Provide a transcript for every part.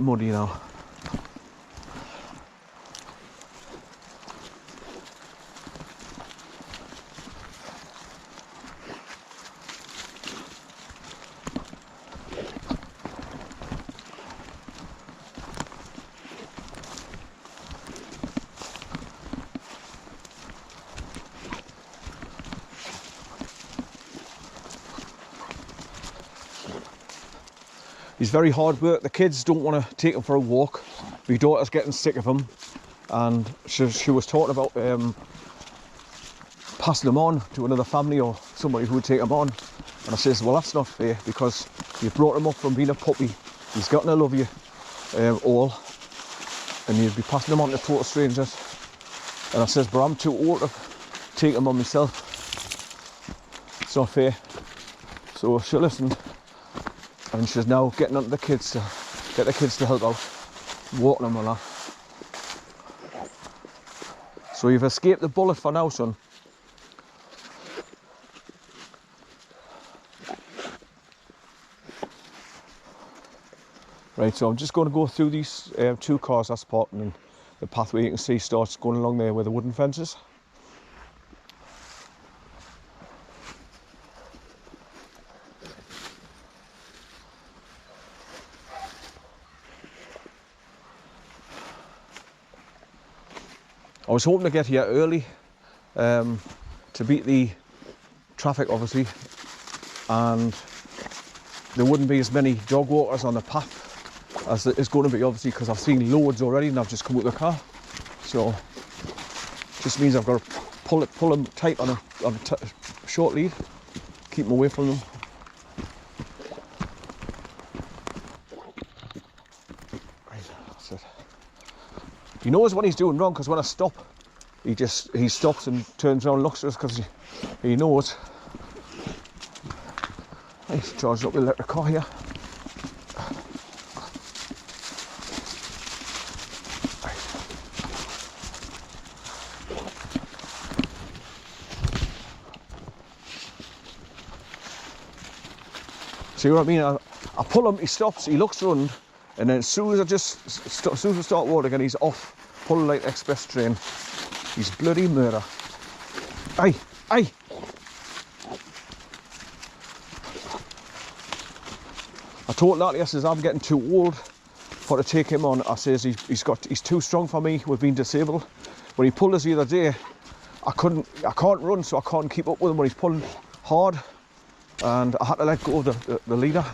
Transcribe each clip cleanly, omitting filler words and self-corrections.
Muddy now. He's very hard work. The kids don't want to take him for a walk. My daughter's getting sick of him, and she was talking about passing him on to another family or somebody who would take him on. And I says, well, that's not fair, because you brought him up from being a puppy. He's got to love you all, and you'd be passing him on to total strangers. And I says, but I'm too old to take him on myself. It's not fair. So she listened. And she's now getting on the kids to get the kids to help out, walking them and that. So you've escaped the bullet for now, son. Right, so I'm just going to go through these two cars that's parking, and the pathway you can see starts going along there where the wooden fence is. I was hoping to get here early to beat the traffic, obviously, and there wouldn't be as many dog walkers on the path as there is going to be, obviously, because I've seen loads already and I've just come out of the car. So just means I've got to pull them tight on a short lead, keep them away from them. Right, that's it. He knows when he's doing wrong, because when I stop, he stops and turns around and looks at us, because he knows. He's charged up with an electric car here. See what I mean? I pull him, he stops, he looks around, and then as soon as I start walking again, he's off, pulling like express train. He's bloody murder. Aye, aye. I told Natalie, I says, I'm getting too old for to take him on. I says, he's too strong for me. We've been disabled. When he pulled us the other day, I can't run, so I can't keep up with him when he's pulling hard. And I had to let go of the leader.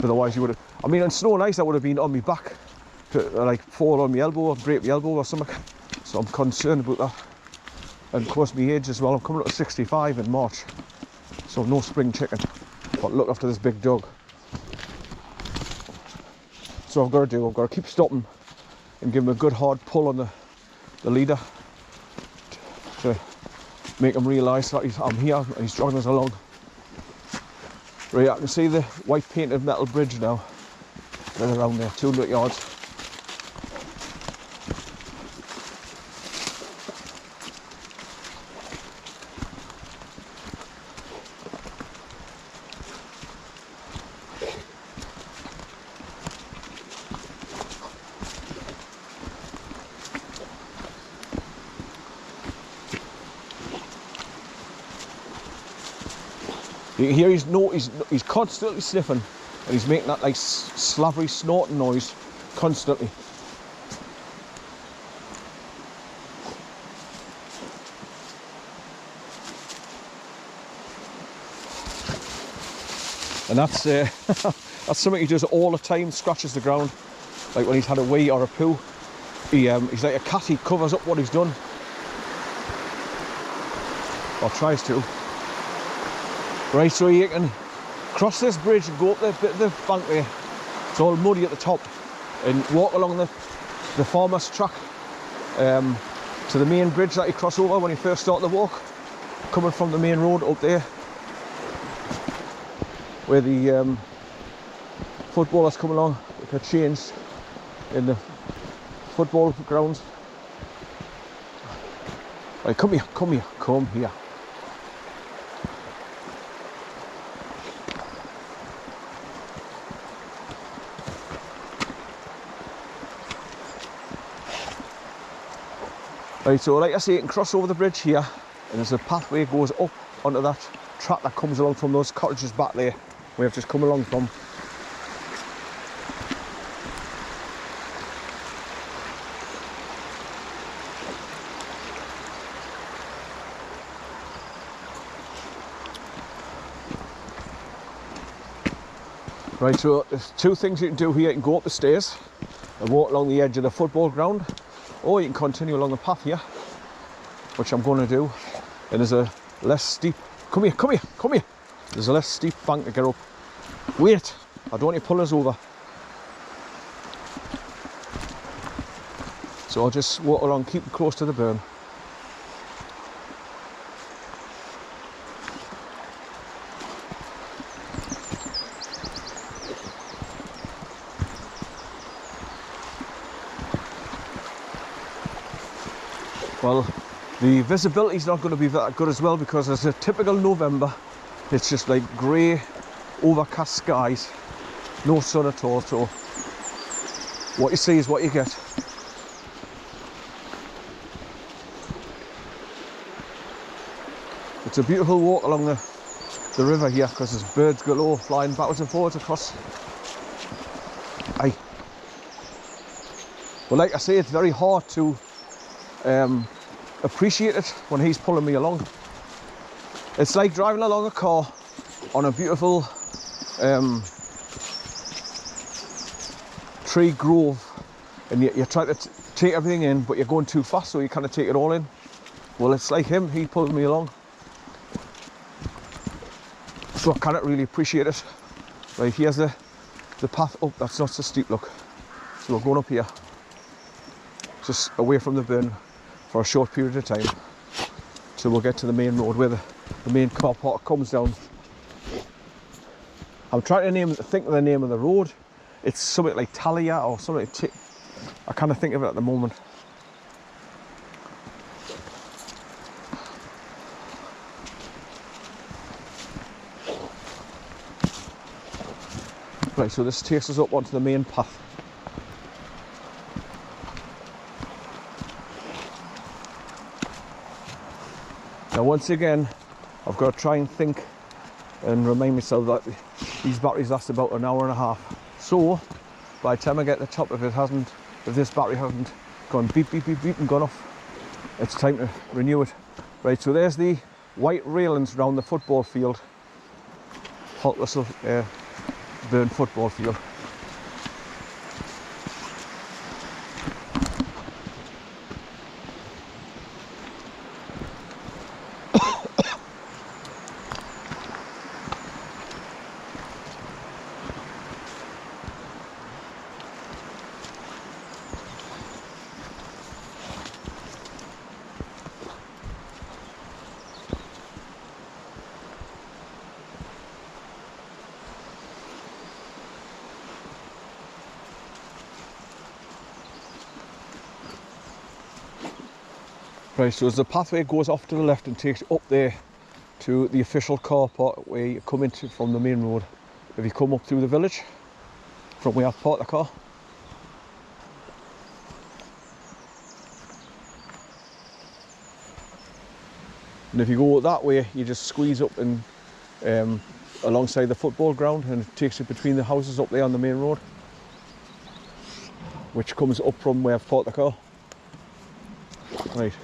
Otherwise, he would have. I mean, in snow and ice, I would have been on my back to like fall on my elbow or break my elbow or something. So I'm concerned about that. And of course, my age as well. I'm coming up to 65 in March, so no spring chicken. But look after this big dog. So I've got to keep stopping and give him a good hard pull on the leader to make him realise that I'm here and he's dragging us along. Right, I can see the white painted metal bridge now. Right around there, 200 yards. You can hear he's constantly sniffing, and he's making that like slavery snorting noise constantly. And that's that's something he does all the time. Scratches the ground, like when he's had a wee or a poo. He's like a cat. He covers up what he's done, or tries to. Right, so you can cross this bridge and go up the bank there. It's all muddy at the top, and walk along the farmer's track to the main bridge that you cross over when you first start the walk, coming from the main road up there, where the footballers come along. They're changed in the football grounds. Right, come here. Right, so like I say, you can cross over the bridge here, and there's a pathway that goes up onto that track that comes along from those cottages back there, where I've just come along from. Right, so there's two things you can do here. You can go up the stairs and walk along the edge of the football ground, or you can continue along the path here, which I'm going to do. And there's a less steep, come here, there's a less steep bank to get up. Wait, I don't want you to pull us over. So I'll just walk along, keep close to the burn. Well, the visibility is not going to be that good as well, because as a typical November, it's just like grey, overcast skies, no sun at all. So what you see is what you get. It's a beautiful walk along the river here, because there's birds galore flying backwards and forwards across. Aye. But like I say, it's very hard to appreciate it when he's pulling me along. It's like driving along a car on a beautiful tree grove, and you're trying to take everything in, but you're going too fast, so you kind of take it all in. Well, it's like him, he pulled me along, so I cannot really appreciate it. Right, here's the path up. That's not so steep, look. So we're going up here, just away from the burn for a short period of time, till we'll get to the main road where the main car park comes down. I'm trying to think of the name of the road. It's something like Talia or something like I can't think of it at the moment. Right, so this takes us up onto the main path. Now once again, I've got to try and think and remind myself that these batteries last about an hour and a half. So by the time I get to the top, if this battery hasn't gone beep beep beep beep and gone off, it's time to renew it. Right, so there's the white railings around the football field, HALTWHISTLE burn football field. Right, so as the pathway goes off to the left and takes you up there to the official car park where you come into from the main road. If you come up through the village from where I've parked the car, and if you go that way, you just squeeze up and alongside the football ground, and it takes you between the houses up there on the main road, which comes up from where I've parked the car. Right.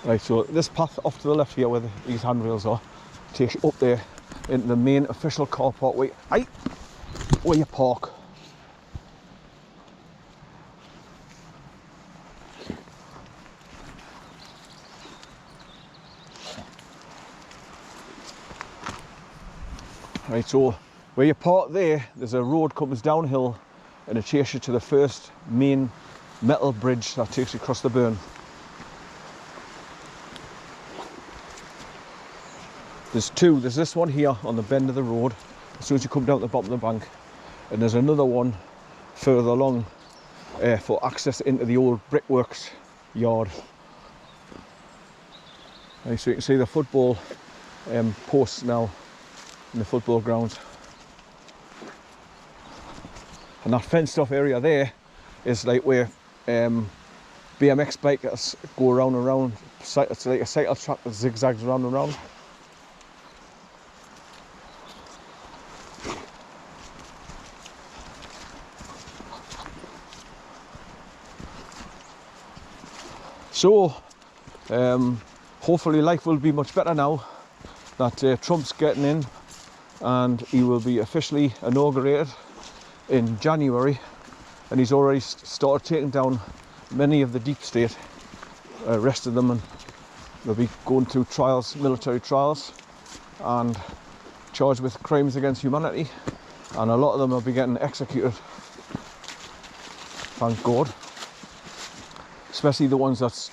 Right, so this path off to the left here where these handrails are takes you up there into the main official car park where you park. Right, so where you park there's a road comes downhill and it takes you to the first main metal bridge that takes you across the burn. There's two. There's this one here on the bend of the road as soon as you come down to the bottom of the bank, and there's another one further along for access into the old brickworks yard. Right, so you can see the football posts now in the football grounds. And that fenced off area there is like where BMX bikers go around and around. It's like a cycle track that zigzags around and around. So hopefully life will be much better now that Trump's getting in, and he will be officially inaugurated in January, and he's already started taking down many of the deep state, arrested them, and they'll be going through trials, military trials, and charged with crimes against humanity, and a lot of them will be getting executed, thank God. Especially the ones that's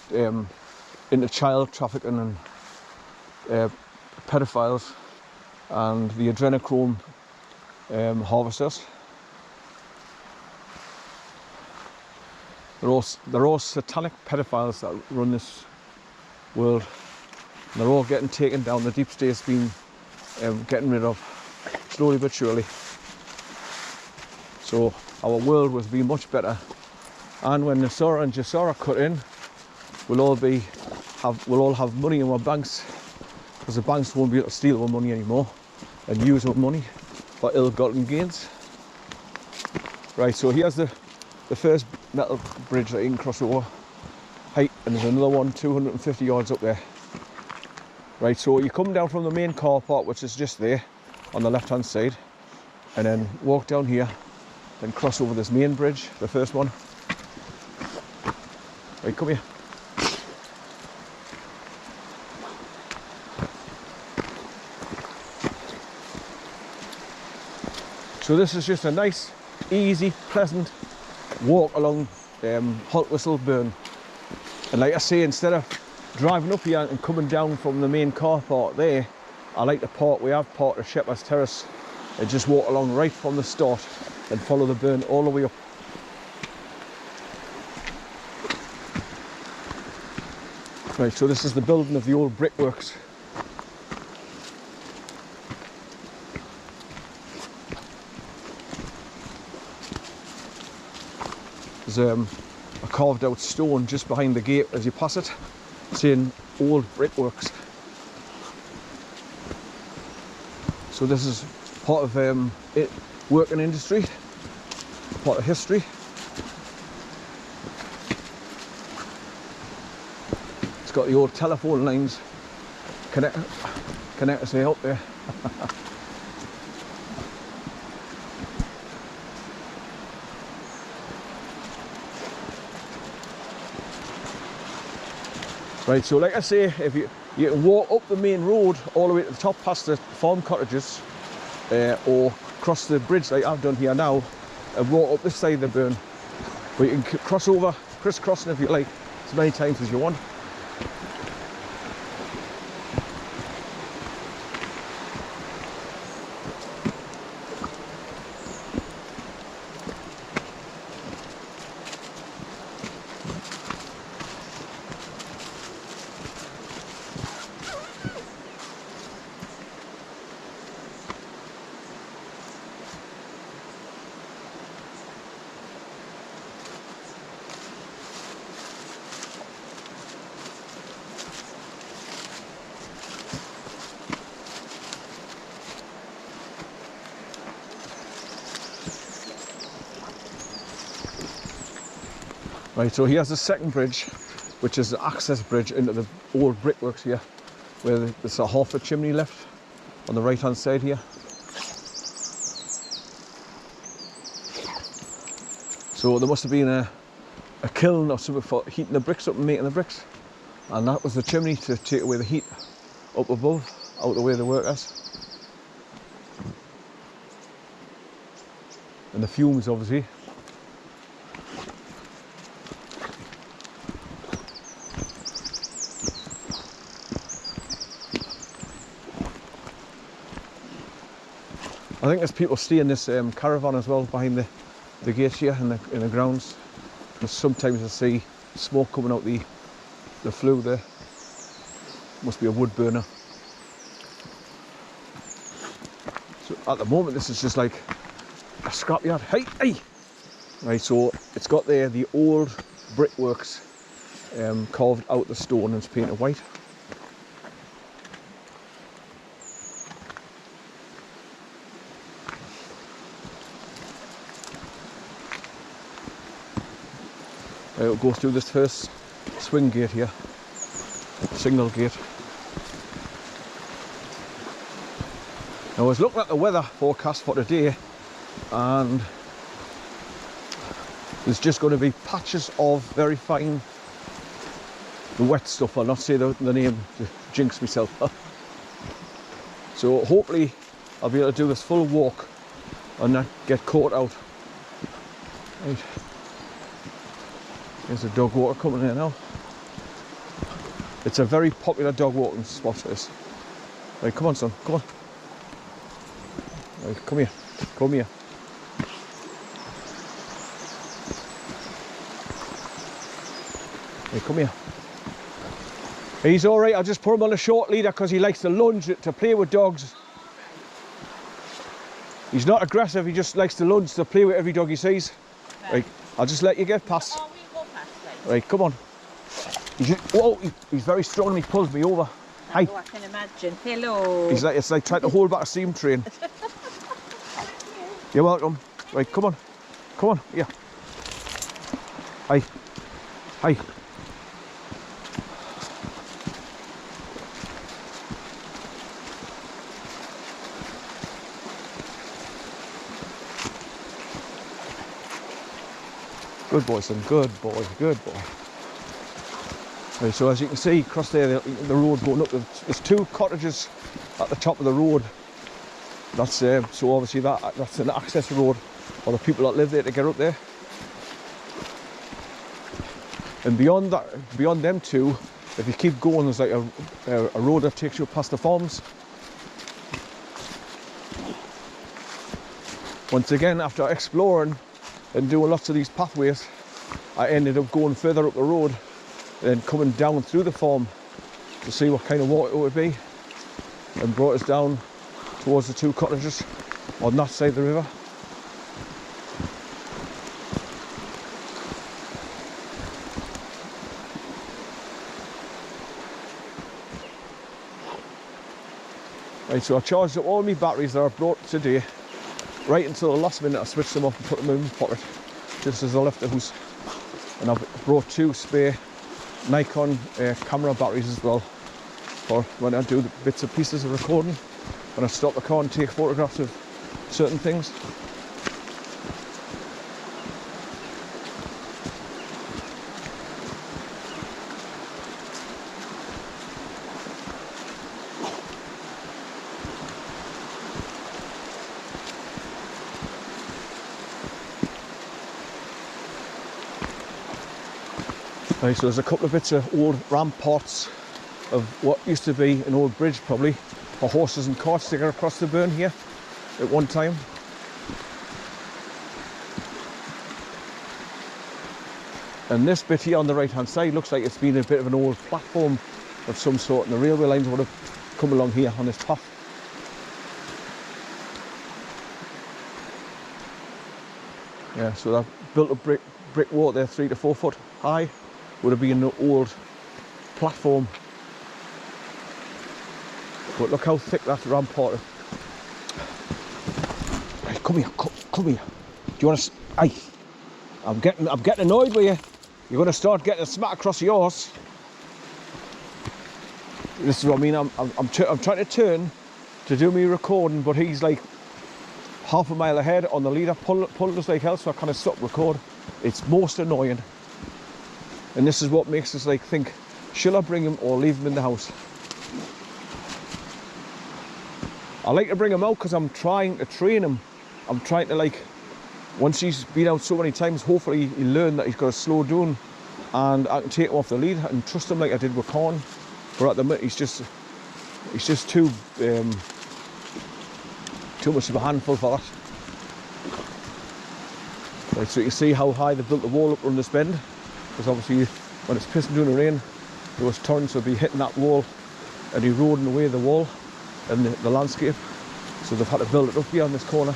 into child trafficking and pedophiles and the adrenochrome harvesters. They're all satanic pedophiles that run this world. And they're all getting taken down. The deep state's been getting rid of, slowly but surely. So our world will be much better. And when Nasara and Jasara cut in, we'll all have money in our banks, because the banks won't be able to steal our money anymore and use our money for ill-gotten gains. Right, so here's the first metal bridge that you can cross over, height, and there's another one 250 yards up there. Right, so you come down from the main car park, which is just there on the left hand side, and then walk down here, then cross over this main bridge, the first one. Right, come here. So this is just a nice, easy, pleasant walk along HALTWHISTLE Burn. And like I say, instead of driving up here and coming down from the main car park there, I like to park. We have parked at Shepherd's Terrace and just walk along right from the start and follow the burn all the way up. Right, so this is the building of the old brickworks. There's a carved out stone just behind the gate as you pass it, saying old brickworks. So this is part of working industry, part of history. It's got the old telephone lines connect us out there. Right, so like I say, if you can walk up the main road all the way to the top past the farm cottages, or cross the bridge like I've done here now, and walk up this side of the burn. But you can cross over, crisscrossing if you like, as many times as you want. Right, so here's the second bridge, which is the access bridge into the old brickworks here, where there's a half a chimney left on the right hand side here. So there must have been a kiln or something for heating the bricks up and making the bricks, and that was the chimney to take away the heat up above, out the way of the workers. And the fumes, obviously. I think there's people staying in this caravan as well behind the gate here in the grounds. Sometimes I see smoke coming out the flue there. Must be a wood burner. So at the moment this is just like a scrapyard. Hey! Right, so it's got there the old brickworks carved out the stone and it's painted white. It goes through this first swing gate here, signal gate. Now I was looking at the weather forecast for today and there's just going to be patches of very fine wet stuff. I'll not say the name to jinx myself. So hopefully I'll be able to do this full walk and not get caught out. Right. There's a dog walker coming in now. It's a very popular dog walking spot, this. Right, come on son, come on. Right, come here, come here. Right, come here. He's alright, I'll just put him on a short leader because he likes to lunge to play with dogs. He's not aggressive, he just likes to lunge to play with every dog he sees. Right, I'll just let you get past. Oh, we go past, right, come on. He's very strong and he pulls me over. Hi. Oh, I can imagine. Hello. It's like trying to hold back a steam train. You're welcome. Right, come on. Come on, here. Hi. Hi. Good boy, son. Good boy. Good boy. Right, so as you can see across there, the road going up, there's two cottages at the top of the road. That's so obviously that's an access road for the people that live there to get up there. And beyond that, beyond them two, if you keep going, there's like a road that takes you past the farms. Once again, after exploring and doing lots of these pathways, I ended up going further up the road and coming down through the farm to see what kind of water it would be, and brought us down towards the two cottages on that side of the river. Right, so I charged up all my batteries that I brought today. Right until the last minute I switched them off and put them in my pocket, just as I left the house. And I've brought two spare Nikon camera batteries as well, for when I do the bits and pieces of recording, when I stop the car and take photographs of certain things. Right, so there's a couple of bits of old ramparts of what used to be an old bridge, probably for horses and carts to get across the burn here at one time. And this bit here on the right hand side looks like it's been a bit of an old platform of some sort, and the railway lines would have come along here on this path. Yeah, so that built a brick wall there, 3 to 4 foot high. Would have been an old platform, but look how thick that rampart is. Right, come here, come here. Do you want to? Aye, I'm getting annoyed with you. You're going to start getting a smack across yours. This is what I mean. I'm trying to turn to do me recording, but he's like half a mile ahead on the leader, pulled us like hell, so I kind of stopped record. It's most annoying. And this is what makes us like think, shall I bring him or leave him in the house? I like to bring him out because I'm trying to train him. I'm trying to, like, once he's been out so many times, hopefully he'll learn that he's got to slow down and I can take him off the lead and trust him like I did with Corn. But at the minute he's just too much of a handful for that. Right, so you can see how high they built the wall up on this bend, because obviously when it's pissing during the rain, those torrents will be hitting that wall and eroding away the wall and the landscape. So they've had to build it up here on this corner.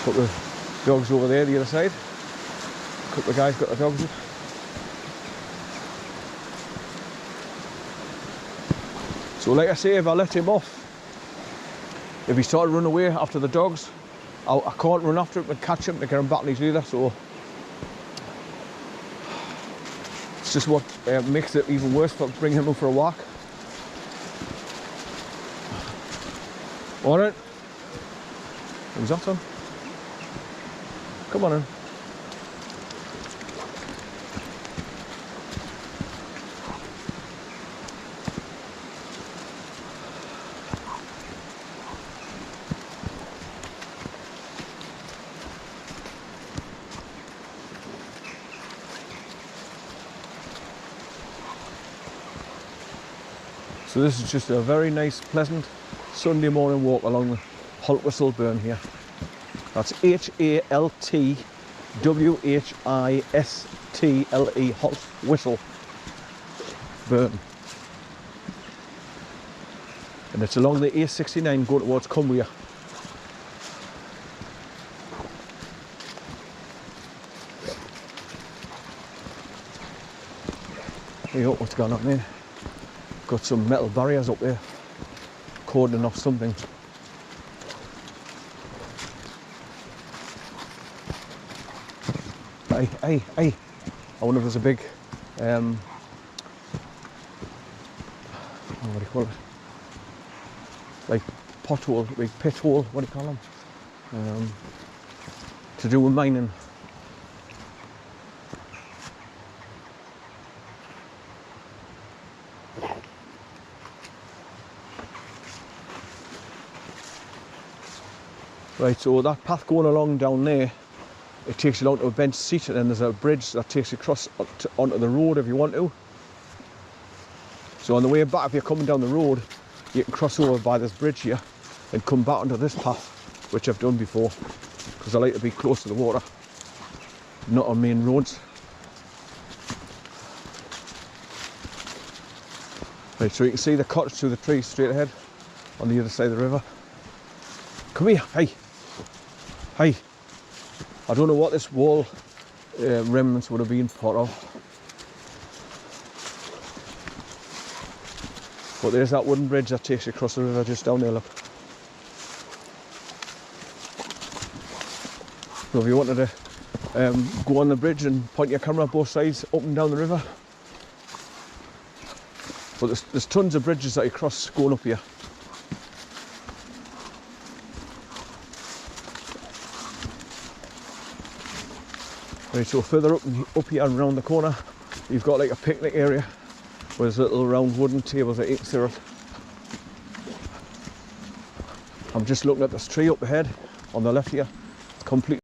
Couple of dogs over there, the other side. A couple of guys got their dogs up. So like I say, if I let him off, if he started running away after the dogs, I can't run after him and catch him to get him back on his leader, so it's just what makes it even worse for bringing him up for a walk. Alright. Who's that on? Come on in. So this is just a very nice, pleasant Sunday morning walk along the HALTWHISTLE burn here. That's HALTWHISTLE, HALTWHISTLE burn. And it's along the A69 going towards Cumbria. Hey, oh, what's going on there? Got some metal barriers up there, cordoning off something. Hey, I wonder if there's a big, what do you call it? Like pothole, big pit hole, what do you call them? To do with mining. Right, so that path going along down there, it takes you down to a bench seat, and then there's a bridge that takes you across onto the road if you want to. So on the way back, if you're coming down the road, you can cross over by this bridge here and come back onto this path, which I've done before, because I like to be close to the water, not on main roads. Right, so you can see the cottage through the trees straight ahead on the other side of the river. Come here, hey. Hey, I don't know what this wall remnants would have been part of, but there's that wooden bridge that takes you across the river just down there, look. So if you wanted to go on the bridge and point your camera both sides up and down the river, but there's tons of bridges that you cross going up here. Right, so further up here and around the corner, you've got like a picnic area where there's little round wooden tables that you can sit at. I'm just looking at this tree up ahead on the left here. It's completely